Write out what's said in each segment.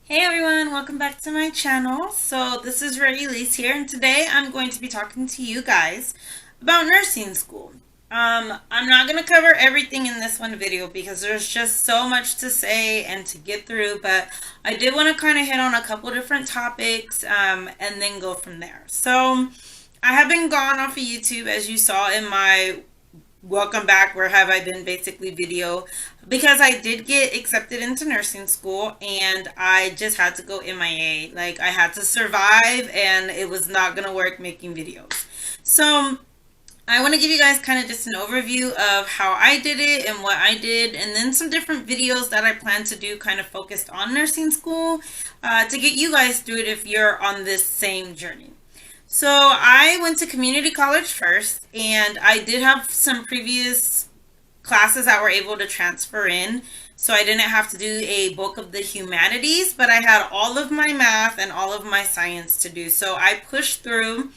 Hey everyone, welcome back to my channel. So this is Ray Elise here, and today I'm going to be talking to you guys about nursing school. I'm not going to cover everything in this one video because there's just so much to say and to get through, but I did want to kind of hit on a couple different topics and then go from there. So I have been gone off of YouTube, as you saw in my welcome back, where have I been basically video, because I did get accepted into nursing school and I just had to go MIA. Like, I had to survive and it was not gonna work making videos. So I want to give you guys kind of just an overview of how I did it and what I did, and then some different videos that I plan to do kind of focused on nursing school to get you guys through it if you're on this same journey. So I went to community college first, and I did have some previous classes that were able to transfer in. So I didn't have to do a bulk of the humanities, but I had all of my math and all of my science to do. So I pushed through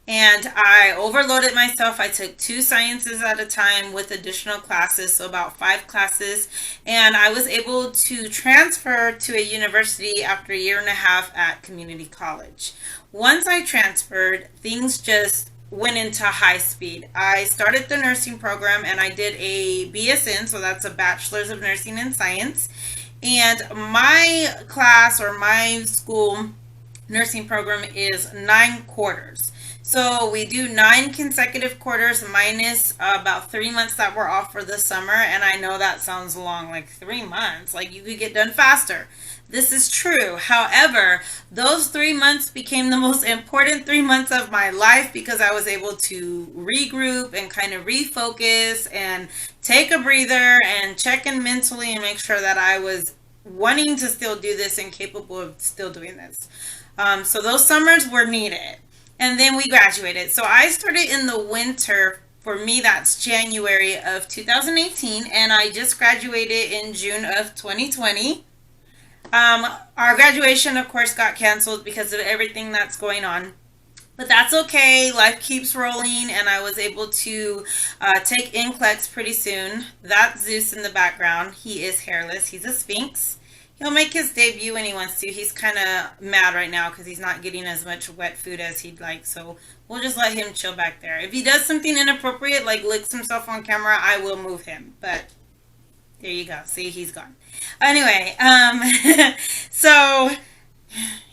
and I overloaded myself. I took two sciences at a time with additional classes, so about five classes, and I was able to transfer to a university after a year and a half at community college. Once I transferred, things just went into high speed. I started the nursing program and I did a BSN, so that's a Bachelor's of Nursing and Science. And my class, or my school nursing program, is 9 quarters. So we do 9 consecutive quarters minus about 3 months that we're off for the summer. And I know that sounds long, like 3 months, like you could get done faster. This is true. However, those 3 months became the most important 3 months of my life because I was able to regroup and kind of refocus and take a breather and check in mentally and make sure that I was wanting to still do this and capable of still doing this. So those summers were needed. And then we graduated. So I started in the winter. For me, that's January of 2018, and I just graduated in June of 2020. Our graduation, of course, got canceled because of everything that's going on. But that's okay. Life keeps rolling, and I was able to take NCLEX pretty soon. That's Zeus in the background. He is hairless. He's a Sphinx. He'll make his debut when he wants to. He's kind of mad right now because he's not getting as much wet food as he'd like. So we'll just let him chill back there. If he does something inappropriate, like licks himself on camera, I will move him. But there you go. See, he's gone. Anyway, so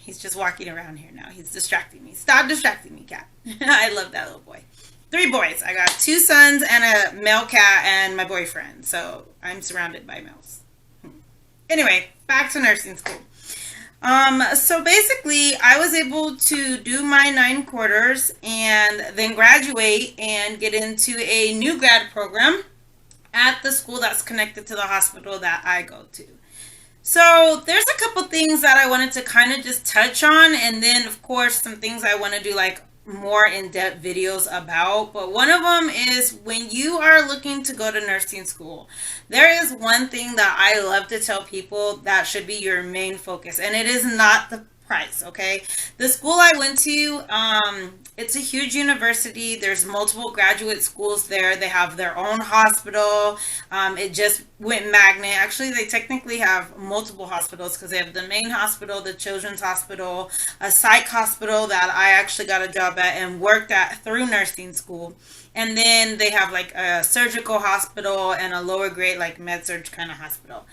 he's just walking around here now. He's distracting me. Stop distracting me, cat. I love that little boy. Three boys. I got two sons and a male cat and my boyfriend. So I'm surrounded by males. Anyway, back to nursing school. So basically, I was able to do my 9 quarters and then graduate and get into a new grad program at the school that's connected to the hospital that I go to. So there's a couple things that I wanted to kind of just touch on, and then of course some things I want to do like more in-depth videos about. But one of them is, when you are looking to go to nursing school, there is one thing that I love to tell people that should be your main focus, and it is not the price. Okay, the school I went to, it's a huge university. There's multiple graduate schools there. They have their own hospital. It just went magnet. Actually, they technically have multiple hospitals because they have the main hospital, the children's hospital, a psych hospital that I actually got a job at and worked at through nursing school. And then they have like a surgical hospital and a lower grade like med surg kind of hospital.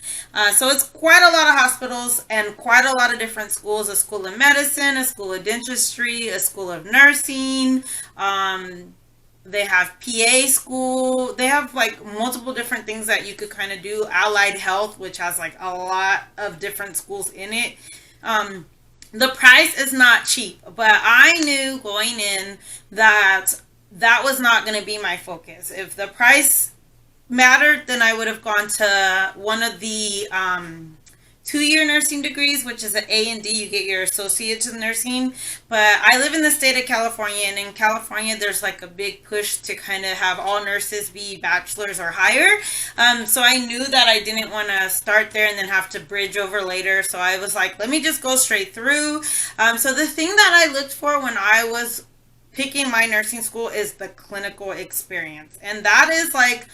So it's quite a lot of hospitals and quite a lot of different schools: a school of medicine, a school of dentistry, a school of nursing. They have PA school. They have like multiple different things that you could kind of do. Allied health, which has like a lot of different schools in it. The price is not cheap, but I knew going in that that was not going to be my focus. If the price mattered, then I would have gone to one of the 2-year nursing degrees, which is an A and D. You get your associates in nursing. But I live in the state of California, and in California, there's like a big push to kind of have all nurses be bachelors or higher. So I knew that I didn't want to start there and then have to bridge over later. So I was like, let me just go straight through. So the thing that I looked for when I was picking my nursing school is the clinical experience. And that is like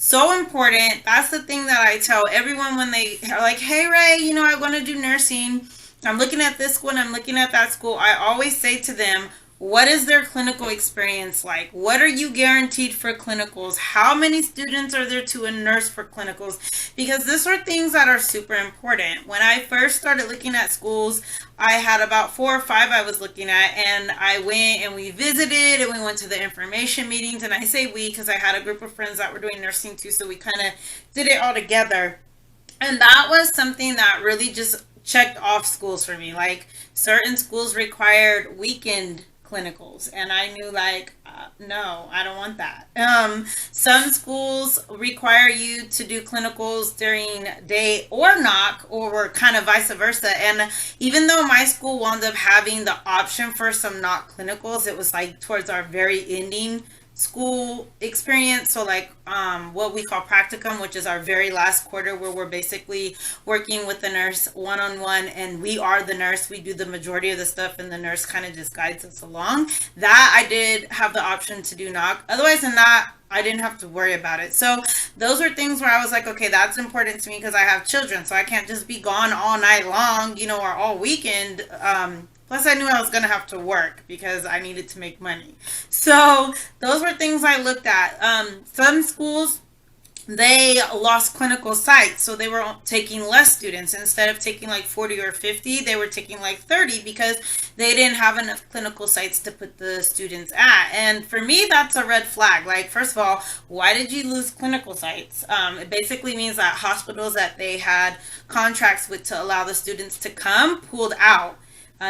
so important. That's the thing that I tell everyone when they are like, hey Ray, I want to do nursing. I'm looking at this school and I'm looking at that school, I always say to them, what is their clinical experience like? What are you guaranteed for clinicals? How many students are there to a nurse for clinicals? Because these are things that are super important. When I first started looking at schools, I had about 4 or 5 I was looking at, and I went and we visited and we went to the information meetings. And I say we because I had a group of friends that were doing nursing too, so we kind of did it all together. And that was something that really just checked off schools for me. Like certain schools required weekend clinicals, and I knew like no, I don't want that. Some schools require you to do clinicals during day or knock, or kind of vice versa. And even though my school wound up having the option for some knock clinicals, it was like towards our very ending school experience. So like what we call practicum, which is our very last quarter, where we're basically working with the nurse one-on-one, and we are the nurse, we do the majority of the stuff, and the nurse kind of just guides us along. That I did have the option to do knock. Otherwise than that, I didn't have to worry about it. So those were things where I was like, okay, that's important to me because I have children, so I can't just be gone all night long, or all weekend. Plus, I knew I was going to have to work because I needed to make money. So those were things I looked at. Some schools, they lost clinical sites, so they were taking less students. Instead of taking like 40 or 50, they were taking like 30 because they didn't have enough clinical sites to put the students at. And for me, that's a red flag. Like, first of all, why did you lose clinical sites? It basically means that hospitals that they had contracts with to allow the students to come pulled out.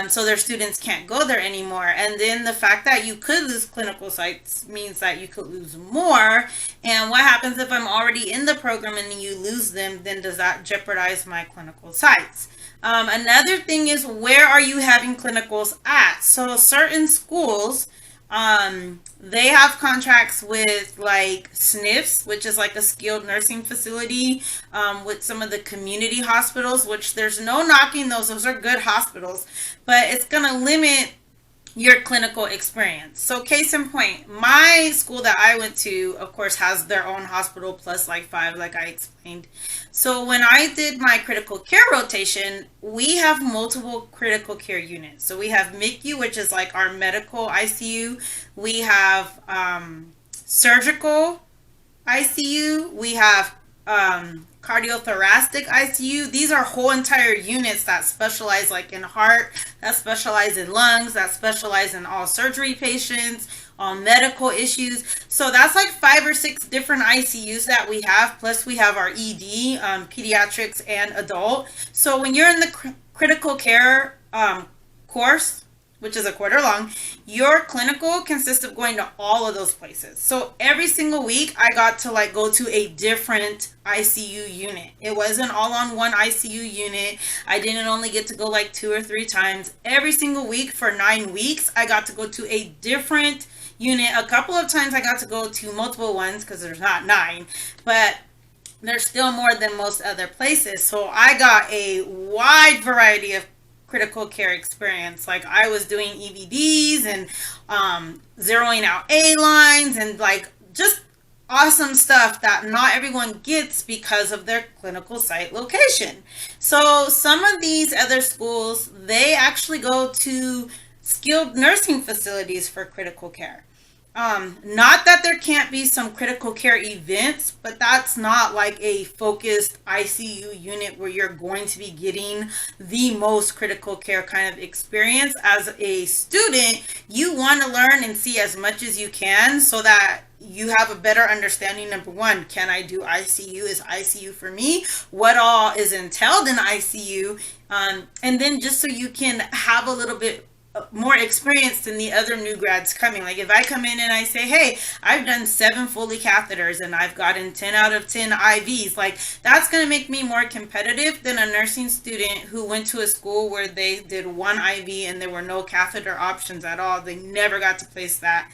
So their students can't go there anymore. And then the fact that you could lose clinical sites means that you could lose more. And what happens if I'm already in the program and you lose them? Then does that jeopardize my clinical sites? Another thing is, where are you having clinicals at? So certain schools, they have contracts with like SNFs, which is like a skilled nursing facility, with some of the community hospitals, which there's no knocking those are good hospitals, but it's going to limit your clinical experience. So case in point, my school that I went to, of course, has their own hospital plus like 5, like I explained. So when I did my critical care rotation, we have multiple critical care units. So we have MICU, which is like our medical ICU. We have surgical ICU. We have cardiothoracic ICU. These are whole entire units that specialize like in heart, that specialize in lungs, that specialize in all surgery patients, all medical issues. So that's like 5 or 6 different ICUs that we have. Plus we have our ED, pediatrics and adult. So when you're in the critical care course, which is a quarter long, your clinical consists of going to all of those places. So every single week I got to like go to a different ICU unit. It wasn't all on one ICU unit. I didn't only get to go like 2 or 3 times. Every single week for 9 weeks, I got to go to a different unit. A couple of times I got to go to multiple ones because there's not 9, but there's still more than most other places. So I got a wide variety of critical care experience. Like I was doing EVDs and zeroing out A lines and like just awesome stuff that not everyone gets because of their clinical site location. So some of these other schools, they actually go to skilled nursing facilities for critical care. Not that there can't be some critical care events, but that's not like a focused ICU unit where you're going to be getting the most critical care kind of experience. As a student, you want to learn and see as much as you can so that you have a better understanding. Number one, can I do ICU? Is ICU for me? What all is entailed in ICU? And then just so you can have a little bit more experienced than the other new grads coming. Like if I come in and I say, hey, I've done 7 Foley catheters and I've gotten 10 out of 10 IVs, like that's going to make me more competitive than a nursing student who went to a school where they did 1 IV and there were no catheter options at all. They never got to place that.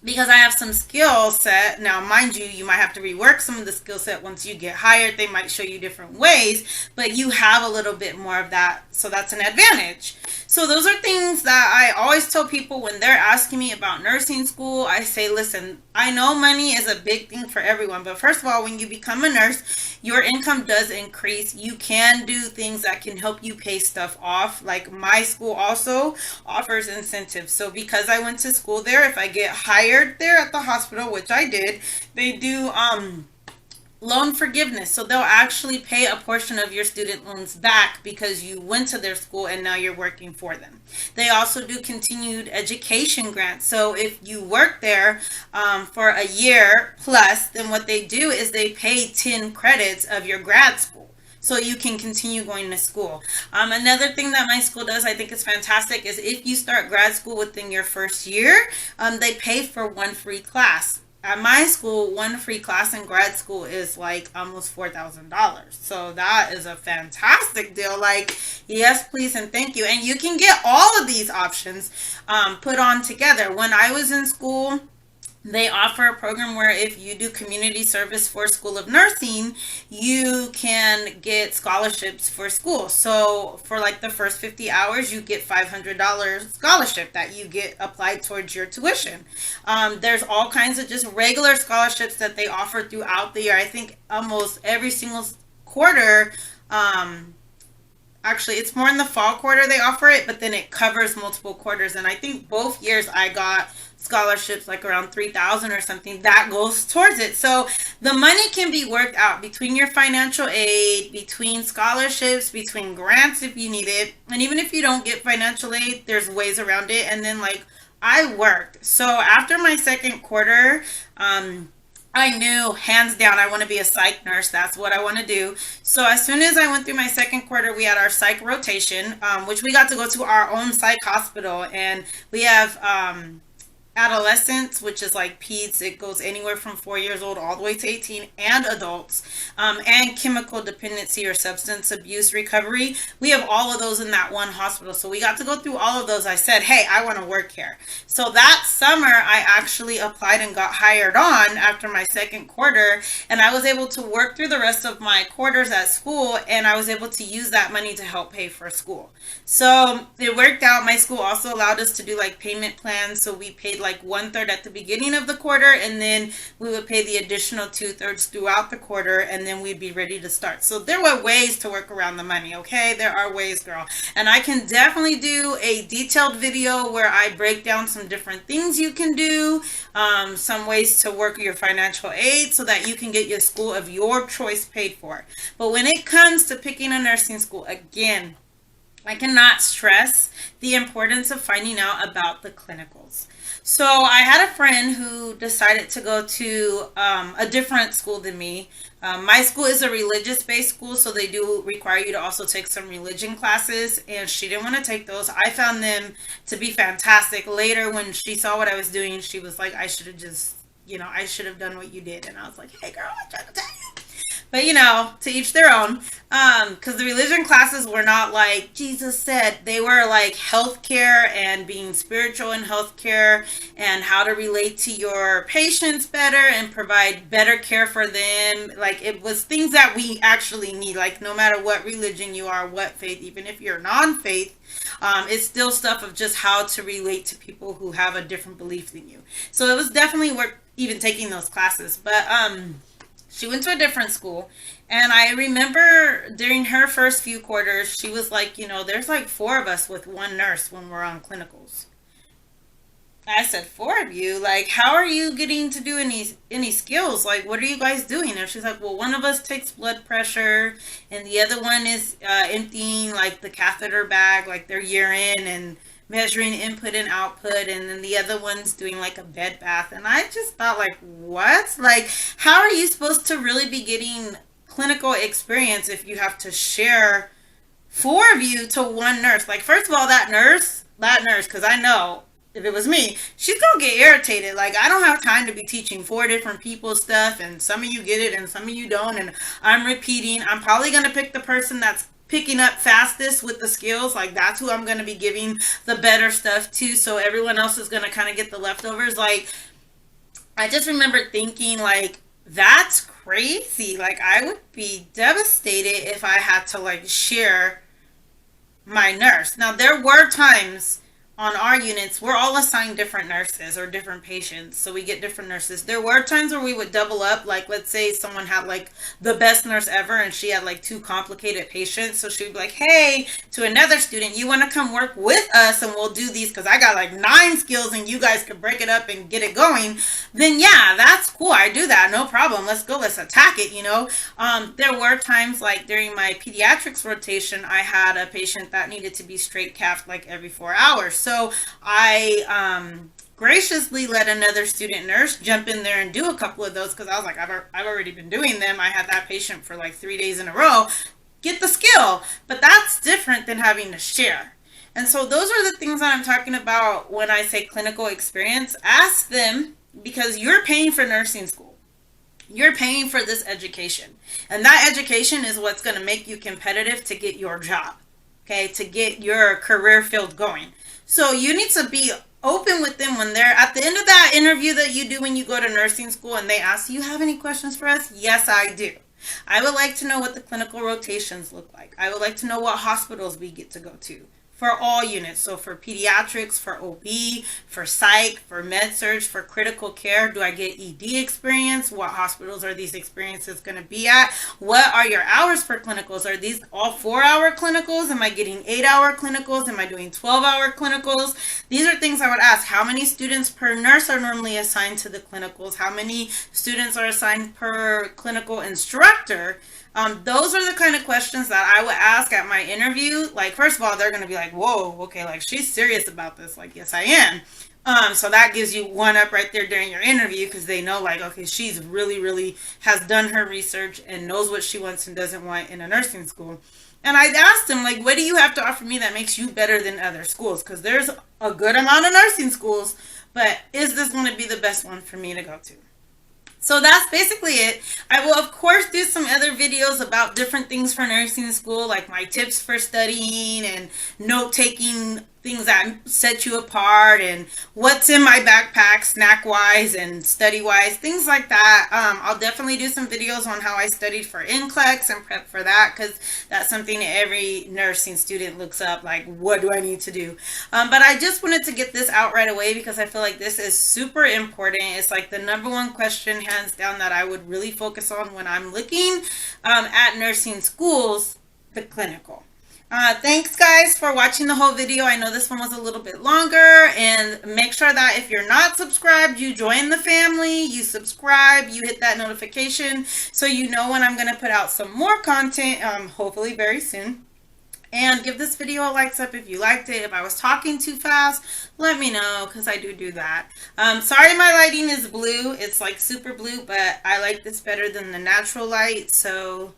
Because I have some skill set. Now, mind you, you might have to rework some of the skill set once you get hired. They might show you different ways, but you have a little bit more of that. So that's an advantage. So those are things that I always tell people when they're asking me about nursing school. I say, listen, I know money is a big thing for everyone, but first of all, when you become a nurse, your income does increase. You can do things that can help you pay stuff off. Like my school also offers incentives. So because I went to school there, if I get hired there at the hospital, which I did, they do loan forgiveness. So they'll actually pay a portion of your student loans back because you went to their school and now you're working for them. They also do continued education grants. So if you work there for a year plus, then what they do is they pay 10 credits of your grad school, so you can continue going to school. Another thing that my school does, I think is fantastic, is if you start grad school within your first year, they pay for one free class. At my school, one free class in grad school is like almost $4,000. So that is a fantastic deal. Like, yes, please, and thank you. And you can get all of these options put on together. When I was in school, they offer a program where if you do community service for School of Nursing, you can get scholarships for school. So for like the first 50 hours, you get $500 scholarship that you get applied towards your tuition. There's all kinds of just regular scholarships that they offer throughout the year. I think almost every single quarter. Actually, it's more in the fall quarter they offer it, but then it covers multiple quarters. And I think both years I got scholarships like around 3,000 or something that goes towards it. So the money can be worked out between your financial aid, between scholarships, between grants if you need it. And even if you don't get financial aid, there's ways around it. And then like I worked. So after my second quarter, I knew hands down I want to be a psych nurse. That's what I want to do. So as soon as I went through my second quarter, we had our psych rotation, which we got to go to our own psych hospital, and we have adolescents, which is like peds. It goes anywhere from 4 years old all the way to 18, and adults, and chemical dependency or substance abuse recovery. We have all of those in that one hospital. So we got to go through all of those. I said, hey, I want to work here. So that summer, I actually applied and got hired on after my second quarter, and I was able to work through the rest of my quarters at school, and I was able to use that money to help pay for school. So it worked out. My school also allowed us to do like payment plans. So we paid like 1/3 at the beginning of the quarter, and then we would pay the additional 2/3 throughout the quarter, and then we'd be ready to start. So there were ways to work around the money. Okay, there are ways, girl. And I can definitely do a detailed video where I break down some different things you can do, some ways to work your financial aid so that you can get your school of your choice paid for. But when it comes to picking a nursing school, again, I cannot stress the importance of finding out about the clinicals. So I had a friend who decided to go to a different school than me. My school is a religious-based school, so they do require you to also take some religion classes, and she didn't want to take those. I found them to be fantastic. Later, when she saw what I was doing, she was like, I should have just, I should have done what you did. And I was like, hey, girl, I tried to tell you. But to each their own. Because the religion classes were not like Jesus said. They were like healthcare and being spiritual in healthcare and how to relate to your patients better and provide better care for them. Like it was things that we actually need. Like no matter what religion you are, what faith, even if you're non-faith, it's still stuff of just how to relate to people who have a different belief than you. So it was definitely worth even taking those classes. But she went to a different school, and I remember during her first few quarters, she was like, there's like 4 of us with 1 nurse when we're on clinicals. I said, 4 of you? Like, how are you getting to do any skills? Like, what are you guys doing? And she's like, well, one of us takes blood pressure, and the other one is emptying like the catheter bag, like their urine, and measuring input and output, and then the other one's doing like a bed bath. And I just thought, like, what? Like, how are you supposed to really be getting clinical experience if you have to share 4 of you to 1 nurse? Like, first of all, that nurse, because I know if it was me, she's gonna get irritated. Like, I don't have time to be teaching 4 different people stuff, and some of you get it and some of you don't, and I'm repeating. I'm probably gonna pick the person that's picking up fastest with the skills. Like, that's who I'm going to be giving the better stuff to, so everyone else is going to kind of get the leftovers. Like, I just remember thinking, like, that's crazy. Like, I would be devastated if I had to like share my nurse. Now, there were times on our units, we're all assigned different nurses or different patients, so we get different nurses. There were times where we would double up, like let's say someone had like the best nurse ever and she had like two complicated patients, so she would be like, hey, to another student, you want to come work with us and we'll do these because I got like 9 skills and you guys could break it up and get it going. Then yeah, that's cool, I do that, no problem, let's go, let's attack it, you know. There were times like during my pediatrics rotation, I had a patient that needed to be straight calved like every 4 hours. So I graciously let another student nurse jump in there and do a couple of those because I was like, I've already been doing them. I had that patient for like 3 days in a row. Get the skill. But that's different than having to share. And so those are the things that I'm talking about when I say clinical experience. Ask them because you're paying for nursing school. You're paying for this education. And that education is what's going to make you competitive to get your job. Okay, to get your career field going. So you need to be open with them when they're at the end of that interview that you do when you go to nursing school and they ask, you have any questions for us? Yes, I do. I would like to know what the clinical rotations look like. I would like to know what hospitals we get to go to for all units. So for pediatrics, for OB, for psych, for med surg, for critical care, do I get ED experience? What hospitals are these experiences going to be at? What are your hours for clinicals? Are these all 4-hour clinicals? Am I getting 8-hour clinicals? Am I doing 12-hour clinicals? These are things I would ask. How many students per nurse are normally assigned to the clinicals? How many students are assigned per clinical instructor? Those are the kind of questions that I would ask at my interview. Like, first of all, they're going to be like, whoa, okay, like she's serious about this. Like, yes, I am. So that gives you one up right there during your interview because they know like, okay, she's really has done her research and knows what she wants and doesn't want in a nursing school. And I'd asked them, like, what do you have to offer me that makes you better than other schools? Because there's a good amount of nursing schools, but is this going to be the best one for me to go to? So that's basically it. I will, of course, do some other videos about different things for nursing school, like my tips for studying and note-taking things that set you apart and what's in my backpack snack-wise and study-wise, things like that. I'll definitely do some videos on how I studied for NCLEX and prep for that because that's something every nursing student looks up, like, what do I need to do? But I just wanted to get this out right away because I feel like this is super important. It's like the #1 question, hands down, that I would really focus on when I'm looking at nursing schools, the clinical. Thanks guys for watching the whole video. I know this one was a little bit longer, and make sure that if you're not subscribed, you join the family, you subscribe, you hit that notification so you know when I'm going to put out some more content, hopefully very soon. And give this video a likes up if you liked it. If I was talking too fast, let me know because I do that. Sorry my lighting is blue. It's like super blue, but I like this better than the natural light, so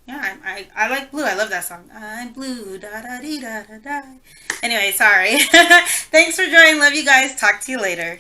yeah, I like blue. I love that song. I'm blue, da da dee da da da. Anyway, sorry. Thanks for joining. Love you guys. Talk to you later.